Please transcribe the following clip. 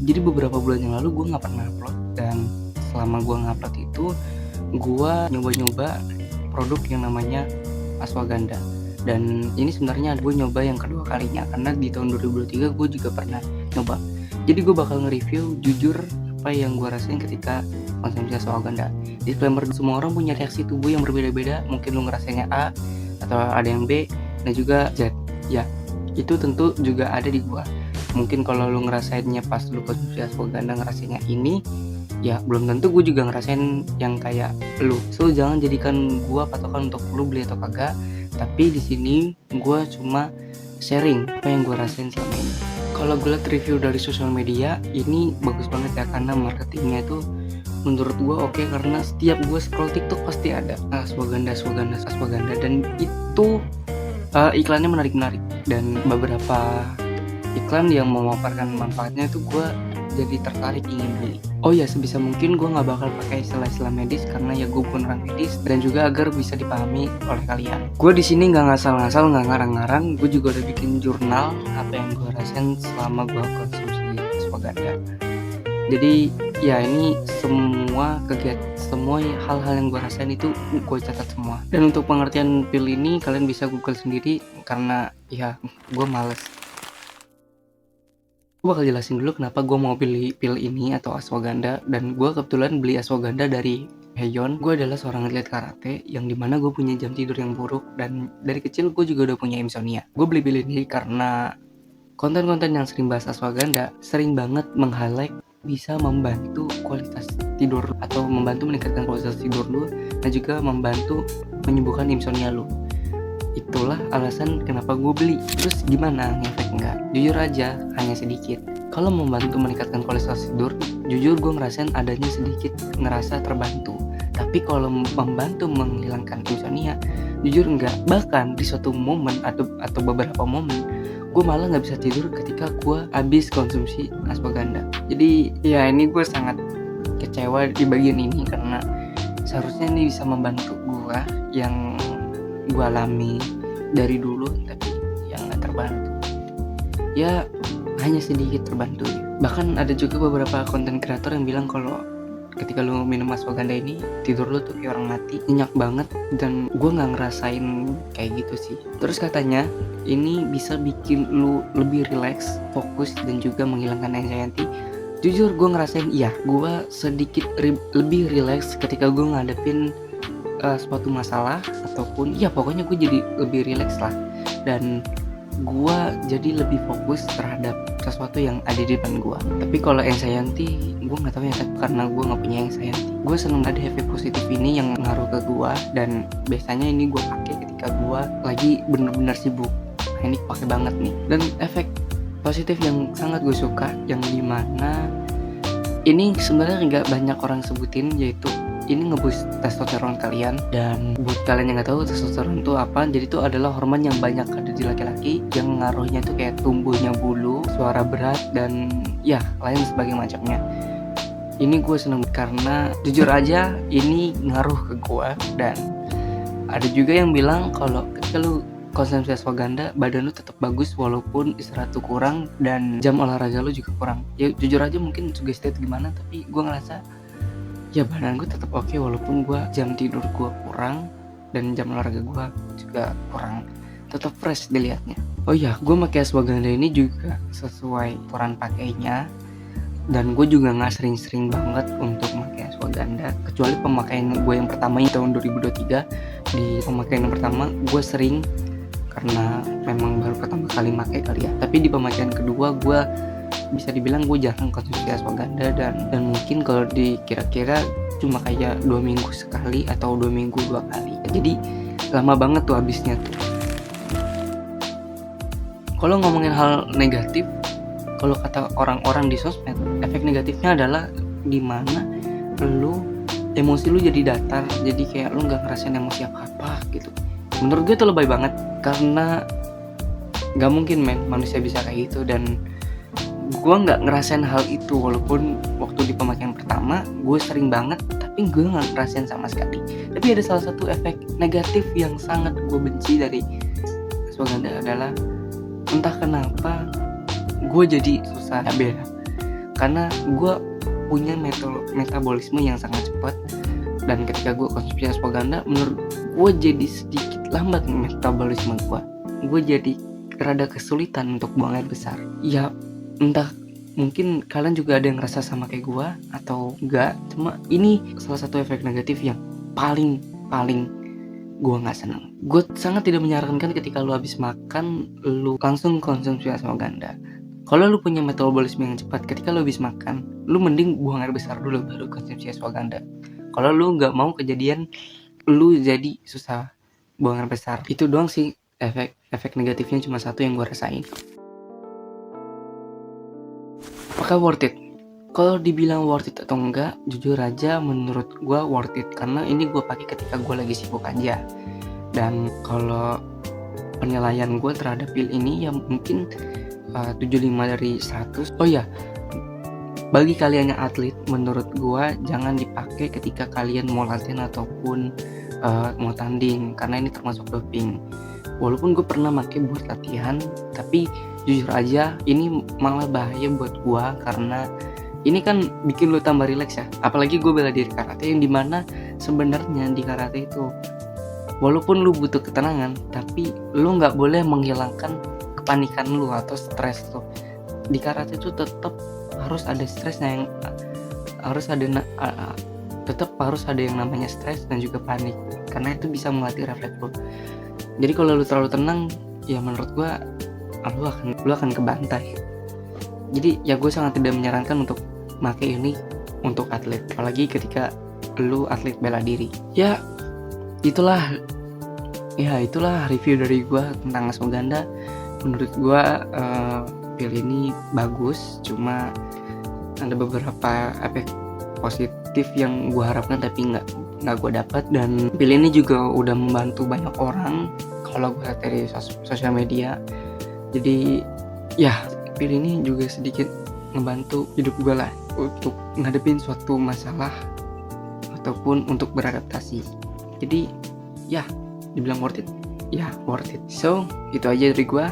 Jadi beberapa bulan yang lalu gue nggak pernah upload, dan selama gue ngupload itu gue nyoba-nyoba produk yang namanya Ashwagandha. Dan ini sebenarnya gue nyoba yang kedua kalinya, karena di tahun 2023 gue juga pernah nyoba. Jadi gue bakal nge-review jujur apa yang gue rasain ketika konsumsi Ashwagandha. Disclaimer, semua orang punya reaksi tubuh yang berbeda-beda. Mungkin lu ngerasainnya A, atau ada yang B, dan juga Z. Ya, itu tentu juga ada di gue. Mungkin kalau lu ngerasainnya pas lu konsumsi Ashwagandha ngerasainnya ini, ya belum tentu gue juga ngerasain yang kayak lu. So jangan jadikan gue patokan untuk lu beli atau kagak. Tapi di sini gue cuma sharing apa yang gue rasain selama ini. Kalau gue liat review dari sosial media, ini bagus banget ya, karena marketingnya itu menurut gue oke, karena setiap gue scroll TikTok pasti ada Ashwagandha, dan itu iklannya menarik, dan beberapa iklan yang memaparkan manfaatnya itu gue jadi tertarik ingin beli. Oh ya, sebisa mungkin gue nggak bakal pakai istilah-istilah medis, karena ya gue bukan orang medis, dan juga agar bisa dipahami oleh kalian. Gue di sini nggak ngasal-ngasal, nggak ngarang-ngarang. Gue juga udah bikin jurnal apa yang gue rasain selama gue konsumsi Ashwagandha. Jadi ya ini semua hal-hal yang gue rasain itu gue catat semua. Dan untuk pengertian pil ini kalian bisa google sendiri, karena ya gue males. Gue bakal jelasin dulu kenapa gue mau pilih pil ini atau Ashwagandha. Dan gue kebetulan beli Ashwagandha dari Heion. Gue adalah seorang atlet karate yang dimana gue punya jam tidur yang buruk, dan dari kecil gue juga udah punya insomnia. Gue beli pil ini karena konten-konten yang sering bahas Ashwagandha sering banget meng-highlight bisa membantu kualitas tidur, atau membantu meningkatkan kualitas tidur lu, dan juga membantu menyembuhkan insomnia lu. Itulah alasan kenapa gue beli. Terus gimana, ngefek nggak? Jujur aja, hanya sedikit. Kalau membantu meningkatkan kualitas tidur, jujur gue ngerasain adanya sedikit ngerasa terbantu. Tapi kalau membantu menghilangkan insomnia, jujur enggak. Bahkan di suatu momen atau beberapa momen, gue malah nggak bisa tidur ketika gue habis konsumsi Ashwagandha. Jadi ya ini gue sangat kecewa di bagian ini, karena seharusnya ini bisa membantu gue yang gue alami dari dulu, tapi yang nggak terbantu. Ya hanya sedikit terbantu ya. Bahkan ada juga beberapa konten kreator yang bilang kalau ketika lu minum Ashwagandha ini, tidur lu tuh kayak orang mati, nyenyak banget. Dan gue nggak ngerasain kayak gitu sih. Terus katanya ini bisa bikin lu lebih relax, fokus, dan juga menghilangkan anxiety. Jujur gue ngerasain, iya, gue sedikit lebih relax ketika gue ngadepin suatu masalah, ataupun ya pokoknya gue jadi lebih relax lah, dan gue jadi lebih fokus terhadap sesuatu yang ada di depan gue. Tapi kalau anxiety, gue nggak tahu ya, karena gue nggak punya anxiety. Gue seneng ada efek positif ini yang ngaruh ke gue, dan biasanya ini gue pakai ketika gue lagi bener-bener sibuk. Nah ini pakai banget nih. Dan efek positif yang sangat gue suka, yang dimana ini sebenarnya nggak banyak orang sebutin, yaitu ini ngeboost testosteron kalian. Dan buat kalian yang nggak tahu testosteron itu apa, jadi itu adalah hormon yang banyak ada di laki-laki, yang ngaruhnya tuh kayak tumbuhnya bulu, suara berat, dan ya lain sebagainya macamnya. Ini gue seneng karena jujur aja ini ngaruh ke gue. Dan ada juga yang bilang kalau ketika lu konsumsi Ashwagandha, badan lu tetap bagus walaupun istirahat lu kurang dan jam olahraga lu juga kurang. Ya jujur aja mungkin sugesti gimana, tapi gue ngerasa ya badan gue tetap oke walaupun gue jam tidur gue kurang dan jam olahraga gue juga kurang. Tetap fresh dilihatnya. Oh iya, gue pakai Ashwagandha ini juga sesuai aturan pakainya, dan gue juga nggak sering-sering banget untuk pakai Ashwagandha, kecuali pemakaian gue yang pertama di tahun 2023. Di pemakaian yang pertama gue sering, karena memang baru pertama kali pakai kali ya. Tapi di pemakaian kedua gue bisa dibilang gue jarang konsumsi Ashwagandha, dan mungkin kalau dikira-kira cuma kayak 2 minggu sekali atau 2 minggu 2 kali. Jadi lama banget tuh habisnya tuh. Kalau ngomongin hal negatif, kalau kata orang-orang di sosmed, efek negatifnya adalah dimana lu emosi lu jadi datar, jadi kayak lu nggak ngerasain emosi apa-apa gitu. Menurut gue itu lebay banget, karena nggak mungkin manusia bisa kayak gitu. Dan gue nggak ngerasain hal itu, walaupun waktu di pemakaian pertama gue sering banget, tapi gue nggak ngerasain sama sekali. Tapi ada salah satu efek negatif yang sangat gue benci dari Ashwagandha adalah entah kenapa gue jadi susah beda. karena gue punya metabolisme yang sangat cepat, dan ketika gue konsumsi ashwagandha menurut gue jadi sedikit lambat metabolisme gue jadi rada kesulitan untuk buang air besar. Ya entah, mungkin kalian juga ada yang ngerasa sama kayak gue atau enggak, cuma ini salah satu efek negatif yang paling gue nggak senang. Gue sangat tidak menyarankan ketika lu habis makan lu langsung konsumsi ashwagandha. Kalau lu punya metabolisme yang cepat, ketika lu habis makan lu mending buang air besar dulu baru konsumsi ashwagandha. Kalau lu nggak mau kejadian lu jadi susah buang air besar. Itu doang sih efek negatifnya, cuma satu yang gue rasain. Apakah worth it? Kalau dibilang worth it atau enggak, jujur aja menurut gue worth it, karena ini gue pakai ketika gue lagi sibuk aja. Dan kalau penilaian gue terhadap pil ini ya mungkin 75 dari 100. Oh ya, bagi kalian yang atlet, menurut gue jangan dipakai ketika kalian mau latihan ataupun mau tanding, karena ini termasuk doping. Walaupun gue pernah pakai buat latihan, tapi jujur aja ini malah bahaya buat gue, karena ini kan bikin lu tambah rileks ya. Apalagi gue bela diri karate, yang dimana sebenarnya di karate itu walaupun lu butuh ketenangan, tapi lu nggak boleh menghilangkan kepanikan lu atau stres lu. Di karate itu tetap harus ada stresnya, yang tetap harus ada yang namanya stres dan juga panik, karena itu bisa melatih refleks lu. Jadi kalau lu terlalu tenang, ya menurut gue lu akan kebantai. Jadi ya gue sangat tidak menyarankan untuk pakai ini untuk atlet, apalagi ketika lu atlet bela diri. Ya itulah review dari gue tentang ashwagandha. Menurut gue pil ini bagus, cuma ada beberapa efek positif yang gue harapkan tapi nggak gue dapat. Dan pil ini juga udah membantu banyak orang kalau gue lihat dari sosial media. Jadi ya pil ini juga sedikit ngebantu hidup gue lah untuk ngadepin suatu masalah ataupun untuk beradaptasi. Jadi ya dibilang worth it, ya worth it. So itu aja dari gue.